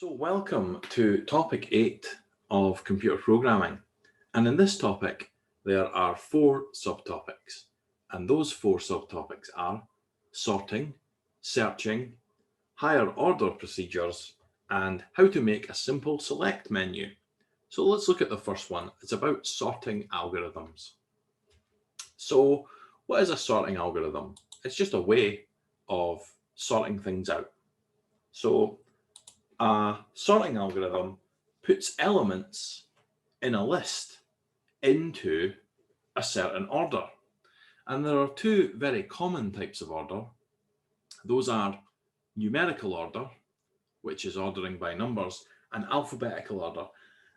So welcome to topic 8 of computer programming. And in this topic, there are 4 subtopics. And those 4 subtopics are sorting, searching, higher order procedures, and how to make a simple select menu. So let's look at the first one. It's about sorting algorithms. So what is a sorting algorithm? It's just a way of sorting things out. So a sorting algorithm puts elements in a list into a certain order. And there are 2 very common types of order. Those are numerical order, which is ordering by numbers, and alphabetical order.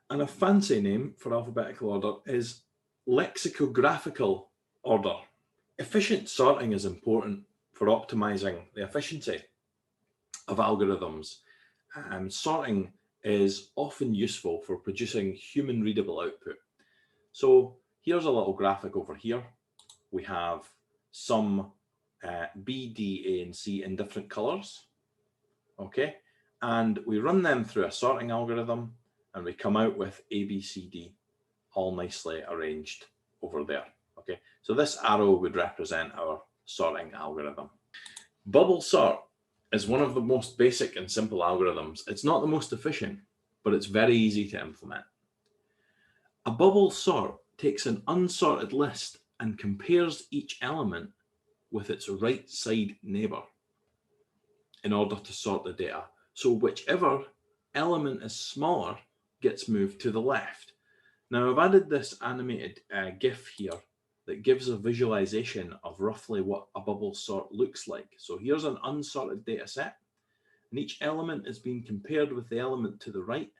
And a fancy name for alphabetical order is lexicographical order. Efficient sorting is important for optimizing the efficiency of algorithms. Sorting is often useful for producing human readable output. So here's a little graphic over here. We have some B, D, A, and C in different colors. Okay, and we run them through a sorting algorithm and we come out with A, B, C, D all nicely arranged over there. Okay, so this arrow would represent our sorting algorithm. Bubble sort is one of the most basic and simple algorithms. It's not the most efficient, but it's very easy to implement. A bubble sort takes an unsorted list and compares each element with its right side neighbor in order to sort the data. So whichever element is smaller gets moved to the left. Now I've added this animated GIF here that gives a visualization of roughly what a bubble sort looks like. So here's an unsorted data set, and each element is being compared with the element to the right,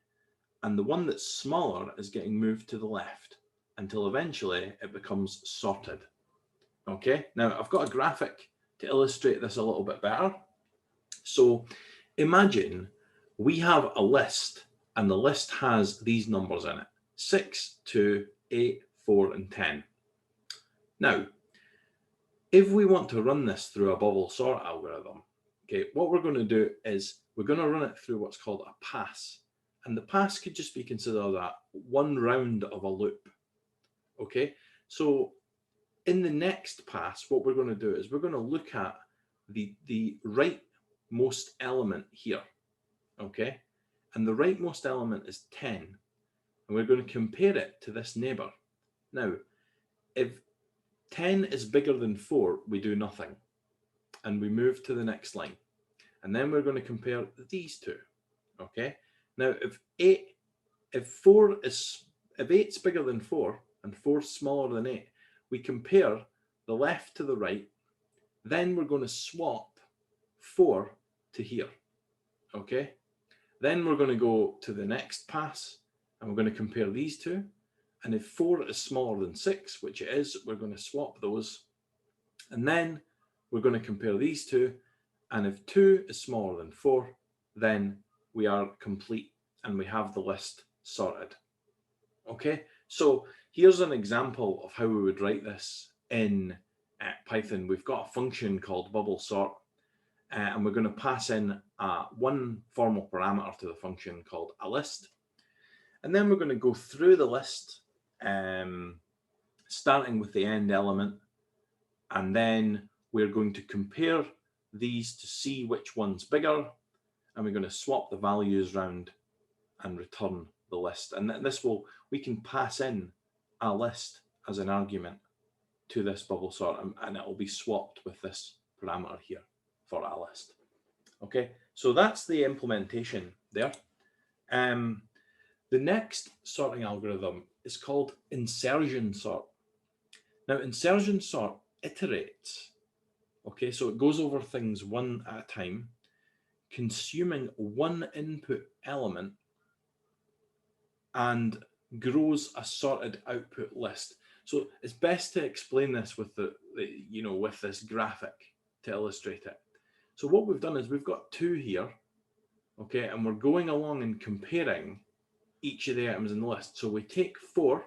and the one that's smaller is getting moved to the left until eventually it becomes sorted. Okay, now I've got a graphic to illustrate this a little bit better. So imagine we have a list, and the list has these numbers in it: 6, 2, 8, 4, and 10. Now, if we want to run this through a bubble sort algorithm, okay, what we're going to do is we're going to run it through what's called a pass. And the pass could just be considered that one round of a loop. Okay, so in the next pass, what we're going to do is we're going to look at the rightmost element here. Okay, and the rightmost element is 10. And we're going to compare it to this neighbor. Now, if 10 is bigger than 4, we do nothing, and we move to the next line. And then we're going to compare these two. Okay. Now, if 8's bigger than 4 and 4's smaller than 8, we compare the left to the right. Then we're going to swap 4 to here. Okay. Then we're going to go to the next pass, and we're going to compare these two. And if 4 is smaller than 6, which it is, we're going to swap those. And then we're going to compare these two. And if 2 is smaller than 4, then we are complete and we have the list sorted. Okay, so here's an example of how we would write this in Python. We've got a function called bubble sort, and we're going to pass in one formal parameter to the function called a list. And then we're going to go through the list, starting with the end element, and then we're going to compare these to see which one's bigger, and we're going to swap the values around and return the list. And we can pass in a list as an argument to this bubble sort, and it will be swapped with this parameter here for a list. Okay, so that's the implementation there. The next sorting algorithm is called insertion sort. Now, insertion sort iterates. Okay, so it goes over things one at a time, consuming one input element and grows a sorted output list. So it's best to explain this with with this graphic to illustrate it. So what we've done is we've got 2 here, okay, and we're going along and comparing each of the items in the list. So we take 4,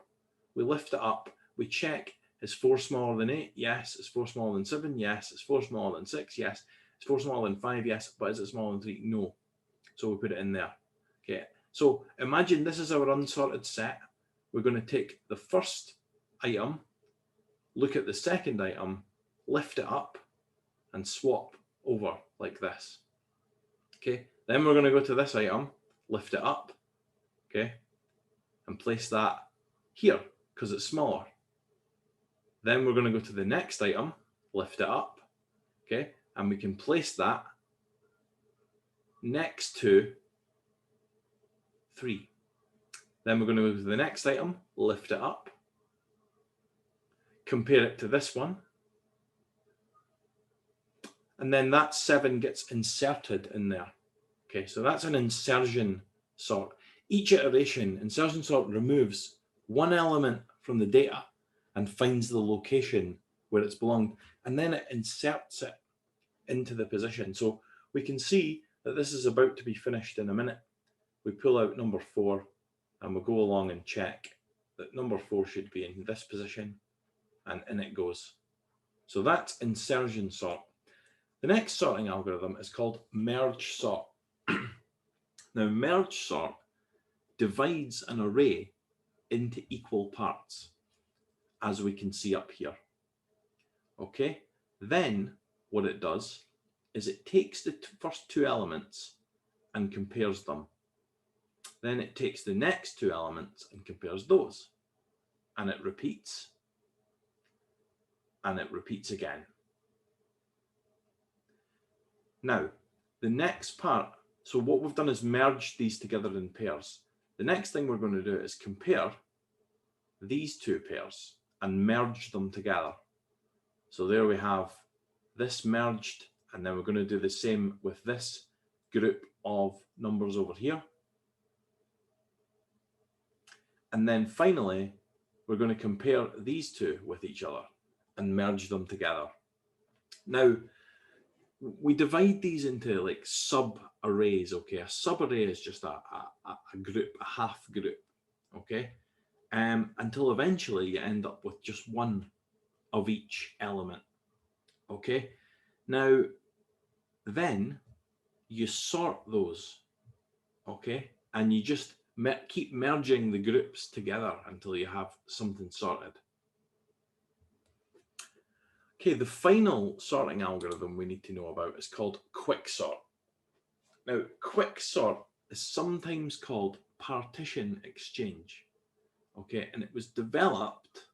we lift it up, we check, is 4 smaller than 8? Yes. Is 4 smaller than 7? Yes. Is 4 smaller than 6? Yes. Is 4 smaller than 5? Yes. But is it smaller than 3? No. So we put it in there. Okay, so imagine this is our unsorted set. We're going to take the first item, look at the second item, lift it up, and swap over like this. Okay, then we're going to go to this item, lift it up, okay, and place that here because it's smaller. Then we're going to go to the next item, lift it up, okay, and we can place that next to 3. Then we're going to go to the next item, lift it up, compare it to this one, and then that 7 gets inserted in there. Okay, so that's an insertion sort. Each iteration, insertion sort removes one element from the data and finds the location where it's belonged, and then it inserts it into the position. So we can see that this is about to be finished in a minute. We pull out number 4 and we'll go along and check that number 4 should be in this position, and in it goes. So that's insertion sort. The next sorting algorithm is called merge sort. Now, merge sort divides an array into equal parts, as we can see up here. Okay, then what it does is it takes the first 2 elements and compares them. Then it takes the next 2 elements and compares those. And it repeats. And it repeats again. Now, the next part, so what we've done is merged these together in pairs. The next thing we're going to do is compare these 2 pairs and merge them together. So there we have this merged, and then we're going to do the same with this group of numbers over here. And then finally, we're going to compare these 2 with each other and merge them together. Now, we divide these into like sub-arrays, okay? A sub-array is just a group, a half group, okay? Until eventually you end up with just one of each element, okay? Now, then you sort those, okay? And you just keep merging the groups together until you have something sorted. Okay, the final sorting algorithm we need to know about is called quicksort. Now, quicksort is sometimes called partition exchange, okay? And it was developed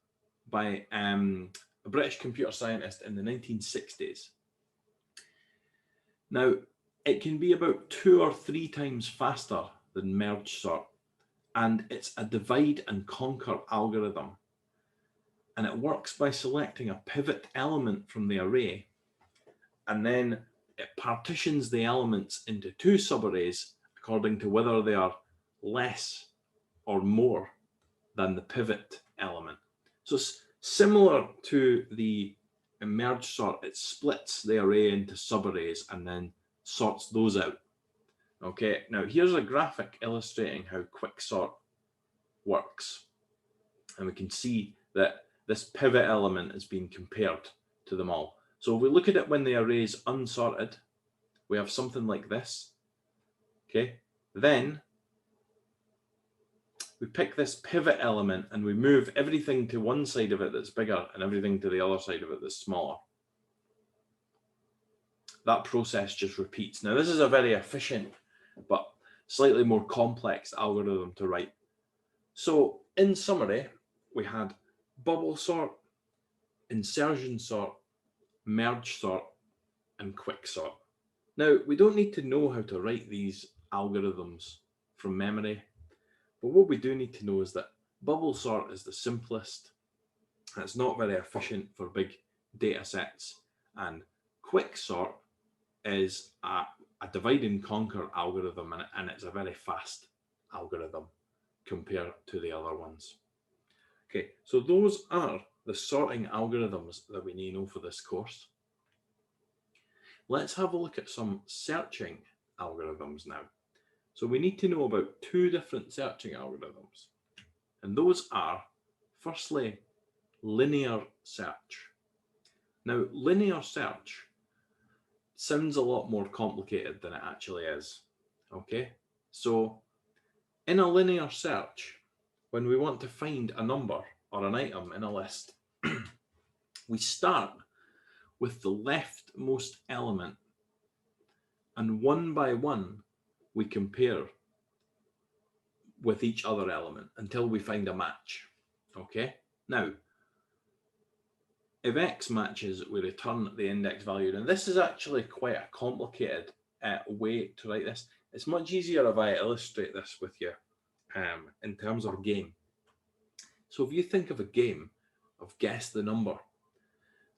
by a British computer scientist in the 1960s. Now, it can be about 2 or 3 times faster than merge sort, and it's a divide and conquer algorithm. And it works by selecting a pivot element from the array, and then it partitions the elements into 2 subarrays according to whether they are less or more than the pivot element. So it's similar to the merge sort. It splits the array into subarrays and then sorts those out. Okay, now here's a graphic illustrating how quicksort works. And we can see that this pivot element is being compared to them all. So if we look at it when the array is unsorted, we have something like this. Okay, then we pick this pivot element and we move everything to one side of it that's bigger and everything to the other side of it that's smaller. That process just repeats. Now, this is a very efficient but slightly more complex algorithm to write. So in summary, we had bubble sort, insertion sort, merge sort, and quicksort. Now, we don't need to know how to write these algorithms from memory, but what we do need to know is that bubble sort is the simplest, and it's not very efficient for big data sets, and quicksort is a divide and conquer algorithm, and it's a very fast algorithm compared to the other ones. Okay, so those are the sorting algorithms that we need to know for this course. Let's have a look at some searching algorithms now. So we need to know about 2 different searching algorithms, and those are, firstly, linear search. Now, linear search sounds a lot more complicated than it actually is, okay? So In a linear search, when we want to find a number or an item in a list, we start with the leftmost element, and one by one, we compare with each other element until we find a match. Okay? Now, if X matches, we return the index value. And this is actually quite a complicated way to write this. It's much easier if I illustrate this with you in terms of a game. So if you think of a game of guess the number,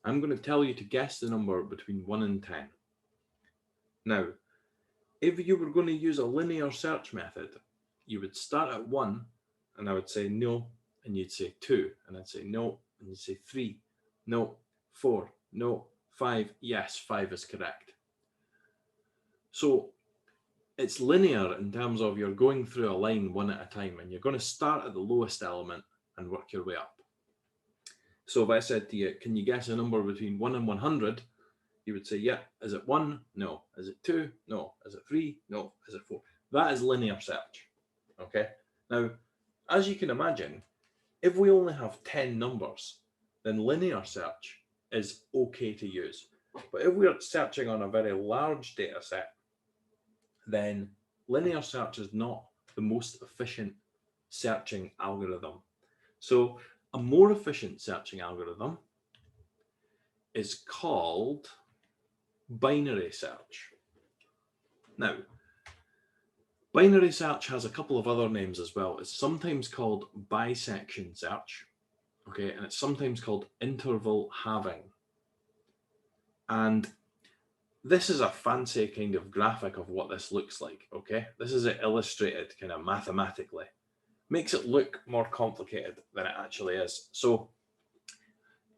I'm going to tell you to guess the number between 1 and 10. Now, if you were going to use a linear search method, you would start at 1, and I would say no, and you'd say 2, and I'd say no, and you'd say 3, no, 4, no, 5, yes, 5 is correct. So it's linear in terms of you're going through a line one at a time, and you're going to start at the lowest element and work your way up. So if I said to you, can you guess a number between 1 and 100? You would say, yeah. Is it 1? No. Is it 2? No. Is it 3? No. Is it 4? That is linear search. Okay. Now, as you can imagine, if we only have 10 numbers, then linear search is okay to use. But if we're searching on a very large data set, then linear search is not the most efficient searching algorithm. So a more efficient searching algorithm is called binary search. Now, binary search has a couple of other names as well. It's sometimes called bisection search, okay, and it's sometimes called interval halving. And this is a fancy kind of graphic of what this looks like, okay? This is it illustrated kind of mathematically. Makes it look more complicated than it actually is. So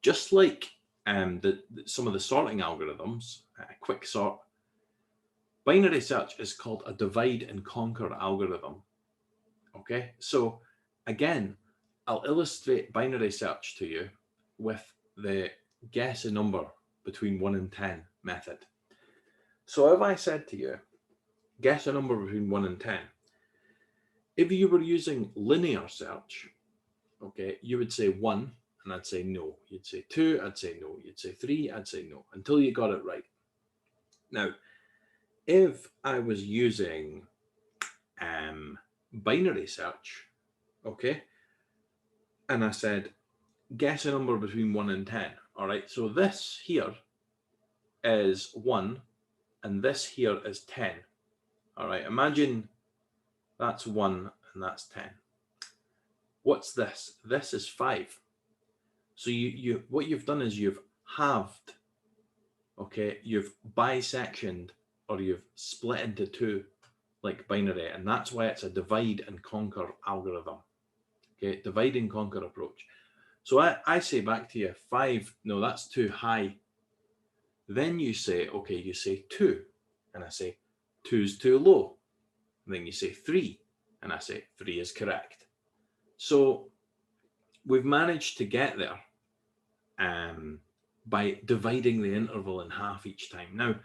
just like some of the sorting algorithms, quick sort, binary search is called a divide and conquer algorithm. Okay, so again, I'll illustrate binary search to you with the guess a number between 1 and 10 method. So if I said to you, guess a number between 1 and 10, if you were using linear search, okay, you would say 1, and I'd say no. You'd say 2, I'd say no. You'd say 3, I'd say no, until you got it right. Now, if I was using binary search, okay, and I said, guess a number between 1 and 10, all right, so this here is 1, and this here is 10, all right, imagine that's 1 and that's 10. What's this? This is 5. So you what you've done is you've halved, okay, you've bisectioned, or you've split into 2 like binary, and that's why it's a divide and conquer algorithm. Okay, divide and conquer approach. So I say back to you, 5, no, that's too high. Then you say, okay, you say 2, and I say 2's too low. And then you say 3, and I say 3 is correct. So we've managed to get there by dividing the interval in half each time. Now,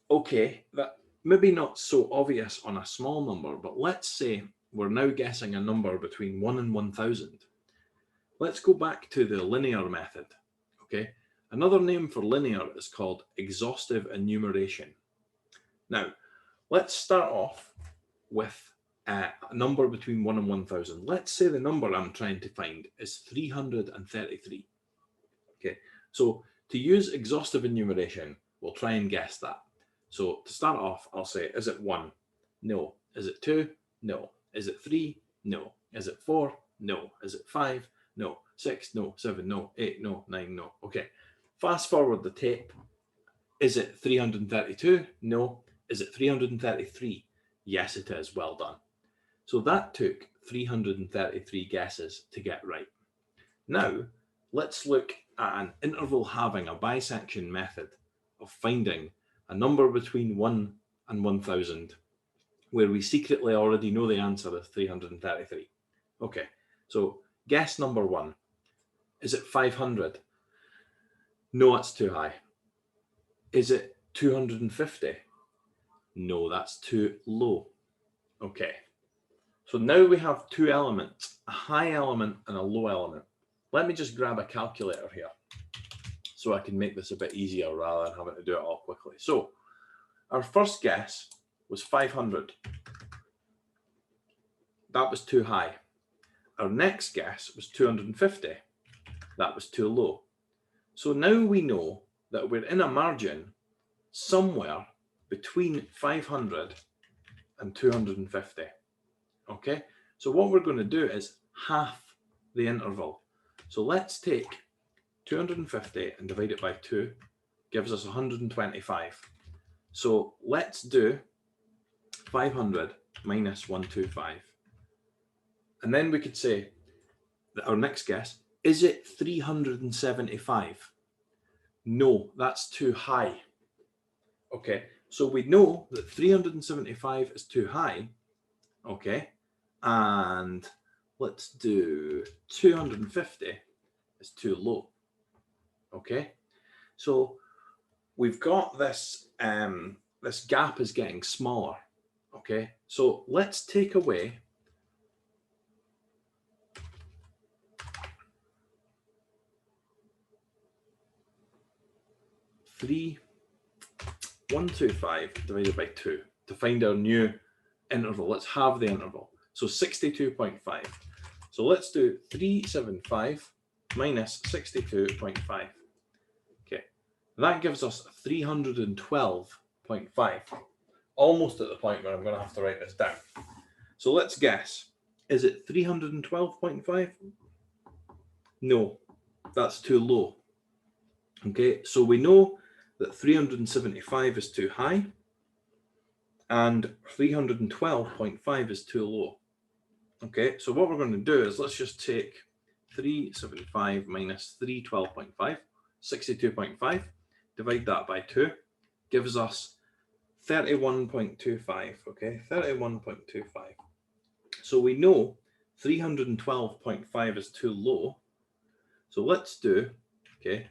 okay, that maybe not so obvious on a small number, but let's say we're now guessing a number between 1 and 1,000. Let's go back to the linear method, okay? Another name for linear is called exhaustive enumeration. Now, let's start off with a number between 1 and 1,000. Let's say the number I'm trying to find is 333. Okay, so to use exhaustive enumeration, we'll try and guess that. So to start off, I'll say, is it 1? No. Is it 2? No. Is it 3? No. Is it 4? No. Is it 5? No. 6? No. 7? No. 8? No. 9? No. Okay. Fast forward the tape. Is it 332? No. Is it 333? Yes, it is. Well done. So that took 333 guesses to get right. Now, let's look at an interval halving, a bisection method of finding a number between 1 and 1,000, where we secretly already know the answer is 333. Okay, so guess number 1. Is it 500? No, that's too high. Is it 250? No, that's too low. Okay, So now we have two elements, a high element and a low element. Let me just grab a calculator here so I can make this a bit easier rather than having to do it all quickly. So our first guess was 500. That was too high. Our next guess was 250. That was too low. So now we know that we're in a margin somewhere between 500 and 250. Okay, so what we're going to do is half the interval. So let's take 250 and divide it by 2, gives us 125. So let's do 500 minus 125. And then we could say that our next guess, is it 375? No, that's too high. Okay, so we know that 375 is too high. Okay, and let's do 250 is too low. Okay, so we've got this, this gap is getting smaller. Okay, so let's take away 125 divided by 2 to find our new interval. Let's halve the interval. So 62.5. So let's do 375 minus 62.5. Okay, that gives us 312.5. Almost at the point where I'm going to have to write this down. So let's guess. Is it 312.5? No, that's too low. Okay, so we know that 375 is too high and 312.5 is too low. Okay, so what we're going to do is let's just take 375 minus 312.5, 62.5, divide that by 2, gives us 31.25, okay, 31.25. So we know 312.5 is too low. So let's do, okay,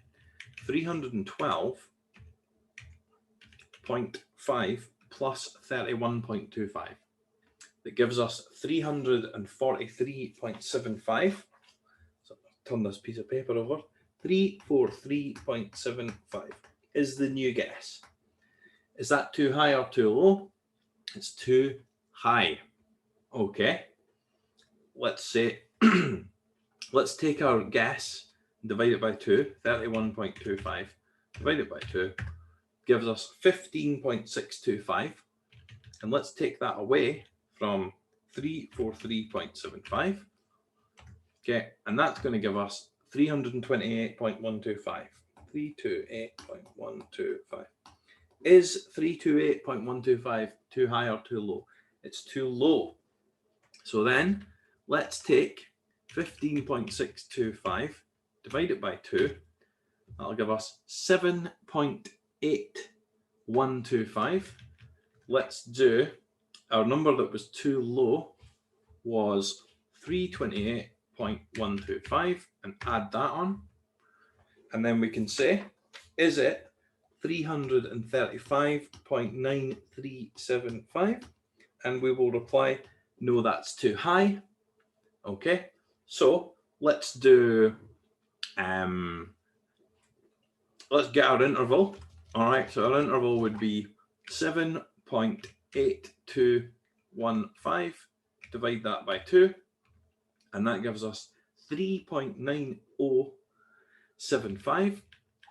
312.5 plus 31.25. That gives us 343.75. So I'll turn this piece of paper over. 343.75 is the new guess. Is that too high or too low? It's too high. Okay. Let's say, let's take our guess, divide it by 2, 31.25, divide it by 2, gives us 15.625. And let's take that away from 343.75. Okay, and that's going to give us 328.125. 328.125. Is 328.125 too high or too low? It's too low. So then let's take 15.625, divide it by 2. That'll give us 7.8125. Let's do, our number that was too low was 328.125 and add that on. And then we can say, is it 335.9375? And we will reply, no, that's too high. Okay, so let's do, let's get our interval. All right, so our interval would be 7.8215, divide that by 2, and that gives us 3.9075.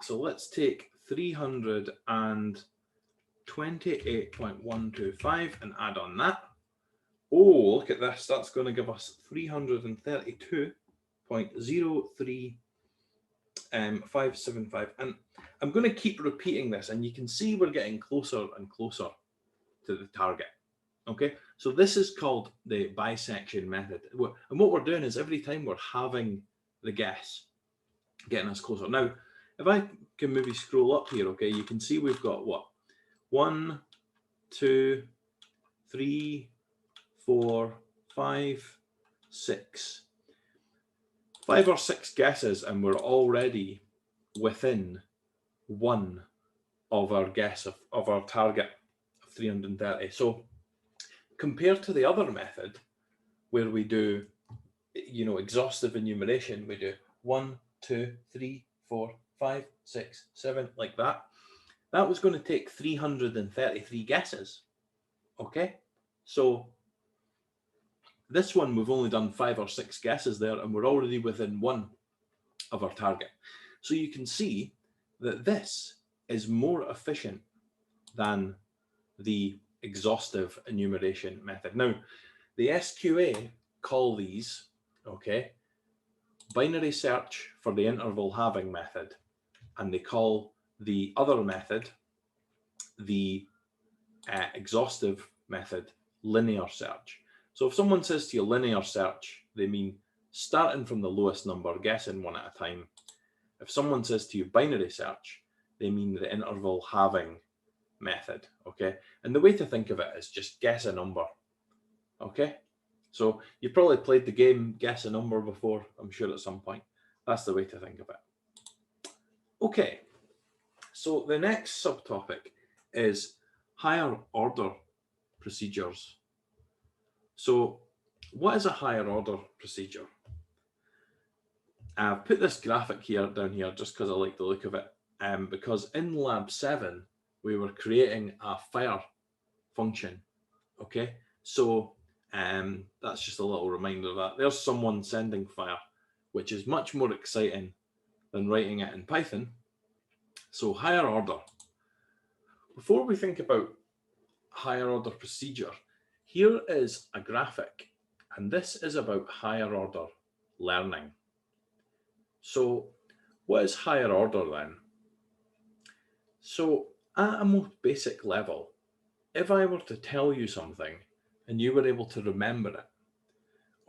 So let's take 328.125 and add on that. Oh, look at this. That's going to give us 332.03575. And I'm going to keep repeating this, and you can see we're getting closer and closer to the target. Okay, so this is called the bisection method. And what we're doing is every time we're having the guess, getting us closer. Now, if I can maybe scroll up here, okay, you can see we've got what? 1, 2, 3, 4, 5, 6. 5 or 6 guesses, and we're already within one of our guess of our target of 330. So compared to the other method, where we do, exhaustive enumeration. We do 1, 2, 3, 4, 5, 6, 7, like that. That was going to take 333 guesses. Okay, so this one, we've only done 5 or 6 guesses there, and we're already within one of our target. So you can see that this is more efficient than the exhaustive enumeration method. Now, the SQA call these, okay, binary search for the interval halving method, and they call the other method, the exhaustive method, linear search. So if someone says to you linear search, they mean starting from the lowest number, guessing one at a time. If someone says to you binary search, they mean the interval halving method, okay? And the way to think of it is just guess a number, okay? So you've probably played the game Guess a Number before, I'm sure at some point. That's the way to think of it. Okay, so the next subtopic is higher order procedures. So what is a higher order procedure? I've put this graphic down here just because I like the look of it, because in Lab 7, we were creating a fire function, okay? So that's just a little reminder of that. There's someone sending fire, which is much more exciting than writing it in Python. So higher order. Before we think about higher order procedure, here is a graphic, and this is about higher order learning. So what is higher order then? So at a most basic level, if I were to tell you something and you were able to remember it,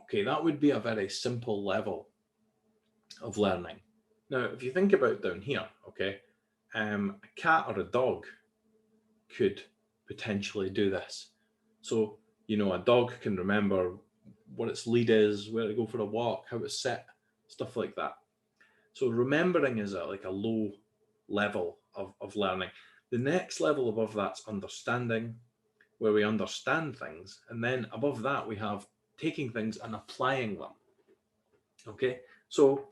okay, that would be a very simple level of learning. Now, if you think about down here, okay, a cat or a dog could potentially do this. So, a dog can remember what its lead is, where to go for a walk, how to sit, stuff like that. So remembering is like a low level of learning. The next level above that's understanding, where we understand things. And then above that, we have taking things and applying them. Okay, so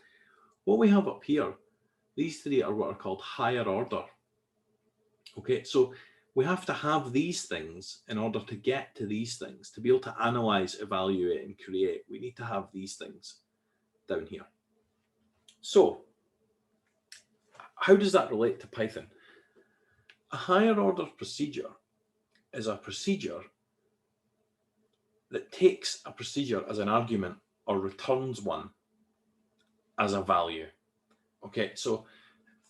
what we have up here, these three are what are called higher order. Okay, so we have to have these things in order to get to these things. To be able to analyze, evaluate, and create, we need to have these things down here. So how does that relate to Python? A higher order procedure is a procedure that takes a procedure as an argument or returns one as a value. Okay, so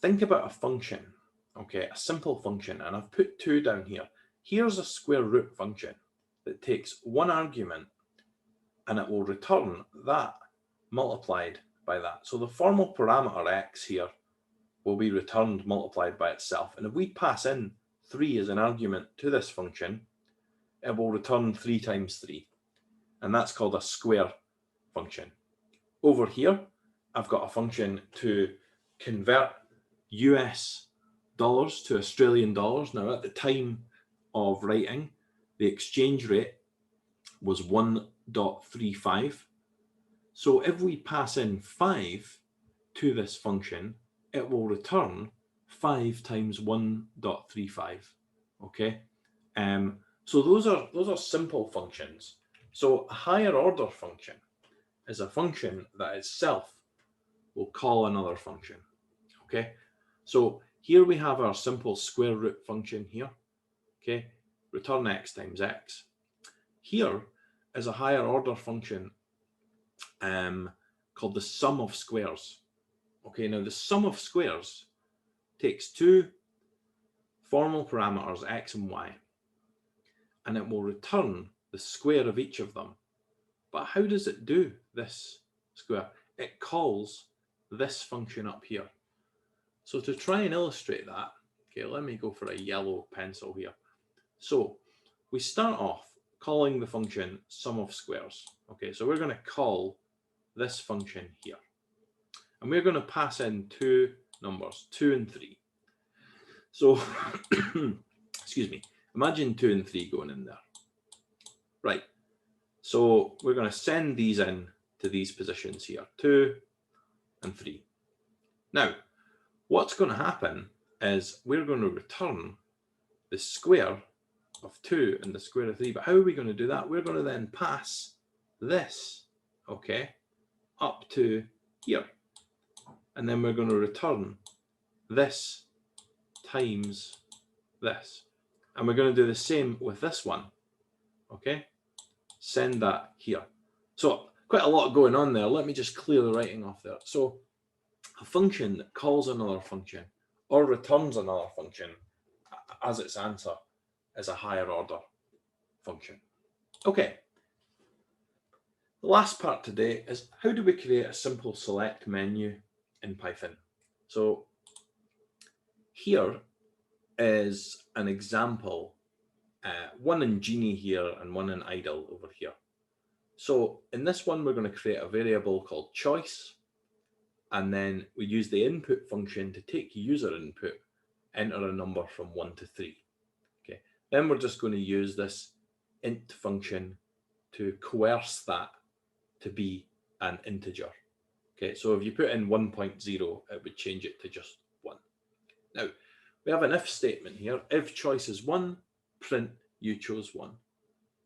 think about a function, okay, a simple function, and I've put 2 down here. Here's a square root function that takes one argument and it will return that multiplied by that. So the formal parameter x here will be returned multiplied by itself. And if we pass in 3 as an argument to this function, it will return 3 times 3. And that's called a square function. Over here, I've got a function to convert US dollars to Australian dollars. Now, at the time of writing, the exchange rate was 1.35. So if we pass in 5 to this function, it will return 5 times 1.35. Okay, so those are simple functions. So a higher order function is a function that itself will call another function. Okay, so here we have our simple square root function here. Okay, return x times x. Here is a higher order function called the sum of squares. Okay, now the sum of squares takes 2 formal parameters x and y, and it will return the square of each of them. But how does it do this square? It calls this function up here. So to try and illustrate that, okay, let me go for a yellow pencil here. So we start off calling the function sum of squares. Okay, so we're going to call this function here. And we're going to pass in 2 numbers, 2 and 3. So, excuse me, imagine 2 and 3 going in there. Right, So we're going to send these in to these positions here, 2 and 3. Now, what's going to happen is we're going to return the square of 2 and the square of 3. But how are we going to do that? We're going to then pass this, okay, up to here. And then we're going to return this times this. And we're going to do the same with this one, okay? Send that here. So quite a lot going on there. Let me just clear the writing off there. So a function that calls another function or returns another function as its answer is a higher order function. Okay. The last part today is how do we create a simple select menu in Python? So here is an example, one in Genie here and one in idle over here. So in this one, we're going to create a variable called choice, and then we use the input function to take user input, enter a number from 1 to 3. Okay. Then we're just going to use this int function to coerce that to be an integer. Okay, so if you put in 1.0, it would change it to just 1. Now, we have an if statement here. If choice is 1, print you chose 1.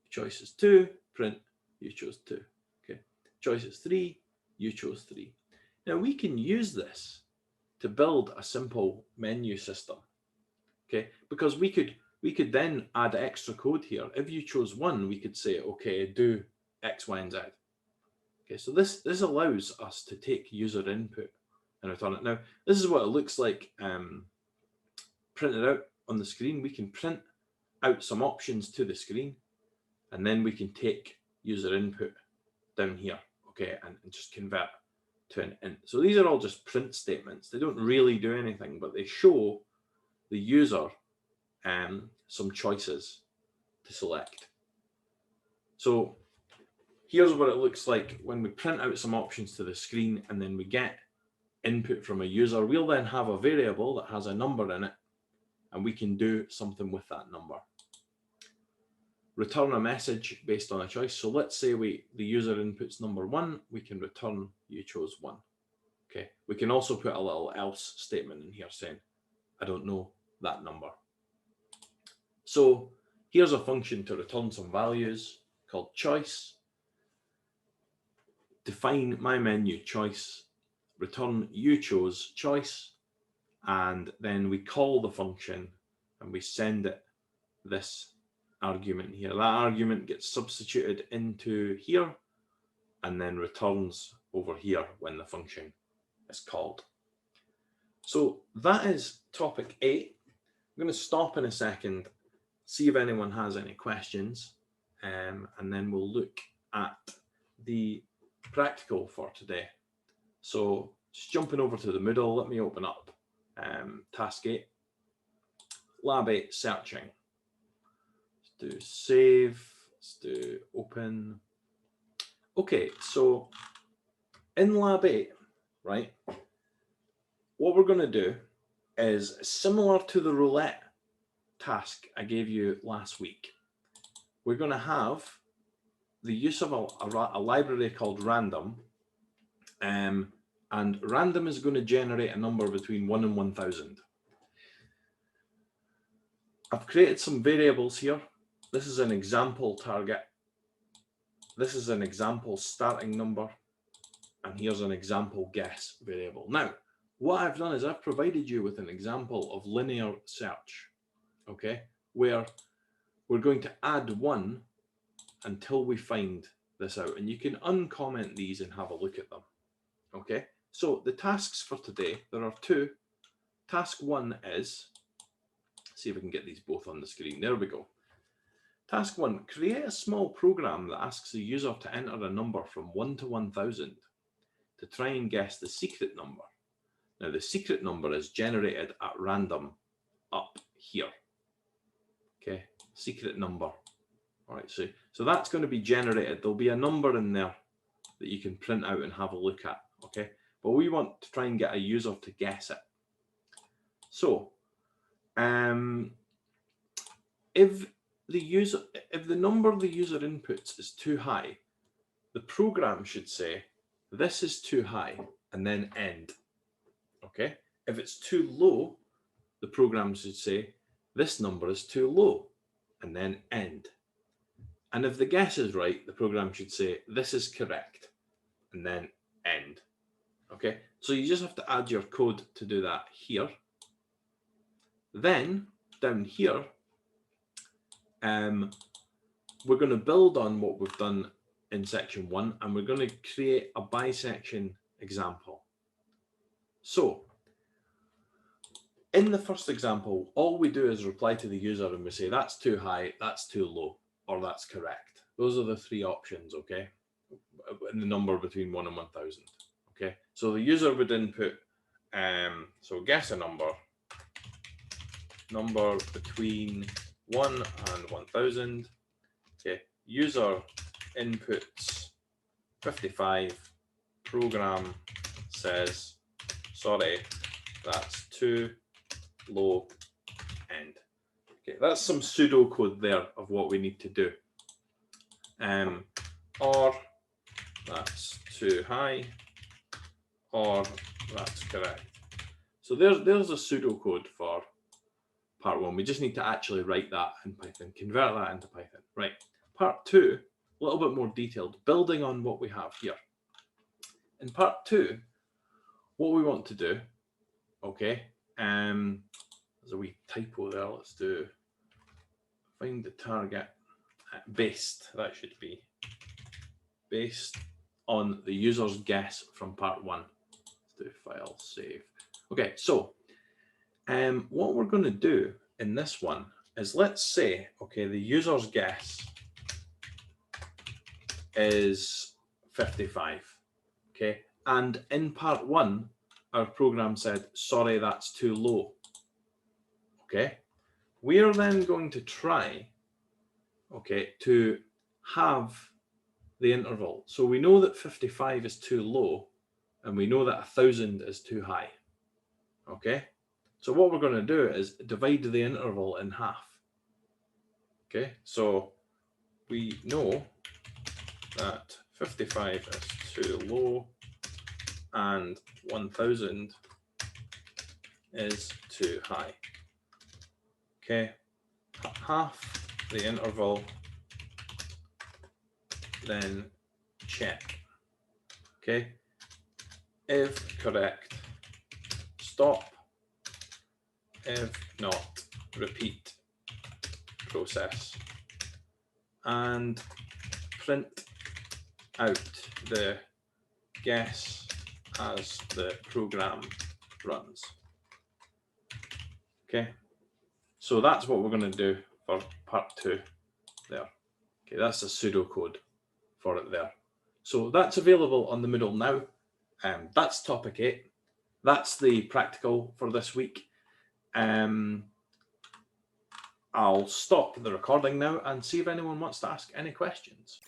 If choice is 2, print you chose 2. Okay, choice is 3, you chose 3. Now, we can use this to build a simple menu system. Okay, because we could then add extra code here. If you chose 1, we could say, okay, do X, Y, and Z. Okay, so this allows us to take user input and return it. Now, this is what it looks like printed out on the screen. We can print out some options to the screen, and then we can take user input down here, okay, and just convert to an int. So these are all just print statements. They don't really do anything, but they show the user some choices to select. So here's what it looks like when we print out some options to the screen and then we get input from a user. We'll then have a variable that has a number in it, and we can do something with that number. Return a message based on a choice. So let's say the user inputs number 1, we can return you chose 1. Okay, we can also put a little else statement in here saying, I don't know that number. So here's a function to return some values called choice. Define my menu choice, return you chose choice, and then we call the function and we send it this argument here. That argument gets substituted into here and then returns over here when the function is called. So that is topic 8. I'm going to stop in a second, see if anyone has any questions, and then we'll look at the practical for today. So just jumping over to the Moodle, let me open up task 8, lab 8 searching. Let's do save, let's do open. Okay, so in lab 8, right, what we're going to do is similar to the roulette task I gave you last week. We're going to have the use of a library called random, and random is going to generate a number between 1 and 1000. I've created some variables here. This is an example target. This is an example starting number. And here's an example guess variable. Now, what I've done is I've provided you with an example of linear search, okay, where we're going to add 1 until we find this out. And you can uncomment these and have a look at them, okay? So the tasks for today, there are 2. Task 1 is, see if I can get these both on the screen. There we go. Task 1, create a small program that asks the user to enter a number from 1 to 1000 to try and guess the secret number. Now, the secret number is generated at random up here. Okay, secret number. All right, so that's going to be generated. There'll be a number in there that you can print out and have a look at. Okay, but we want to try and get a user to guess it. So, if if the number the user inputs is too high, the program should say, this is too high, and then end. Okay? If it's too low, the program should say, this number is too low, and then end. And if the guess is right, the program should say, this is correct, and then end. Okay? So you just have to add your code to do that here. Then, down here, we're going to build on what we've done in section 1, and we're going to create a bisection example. So, in the first example, all we do is reply to the user and we say, that's too high, that's too low, or that's correct. Those are the three options, okay? In the number between 1 and 1,000, okay? So the user would input, so guess a number between 1 and 1,000, okay? User inputs 55, program says, sorry, that's too low, end. Okay, that's some pseudocode there of what we need to do. Or that's too high, or that's correct. So there's a pseudocode for part 1. We just need to actually write that in Python, convert that into Python. Right, part 2, a little bit more detailed, building on what we have here. In part 2, what we want to do, okay, there's a wee typo there. Let's do find the target based. That should be based on the user's guess from part 1. Let's do file save. Okay, so what we're going to do in this one is, let's say, okay, the user's guess is 55. Okay, and in part 1, our program said, sorry, that's too low. Okay, we are then going to try, okay, to have the interval. So we know that 55 is too low, and we know that 1,000 is too high. Okay, so what we're going to do is divide the interval in half. Okay, so we know that 55 is too low and 1,000 is too high. Okay, half the interval, then check. Okay, if correct, stop. If not, repeat process, and print out the guess as the program runs. Okay, so that's what we're going to do for part 2 there. Okay, that's the pseudocode for it there. So that's available on the Moodle now. That's topic 8. That's the practical for this week. I'll stop the recording now and see if anyone wants to ask any questions.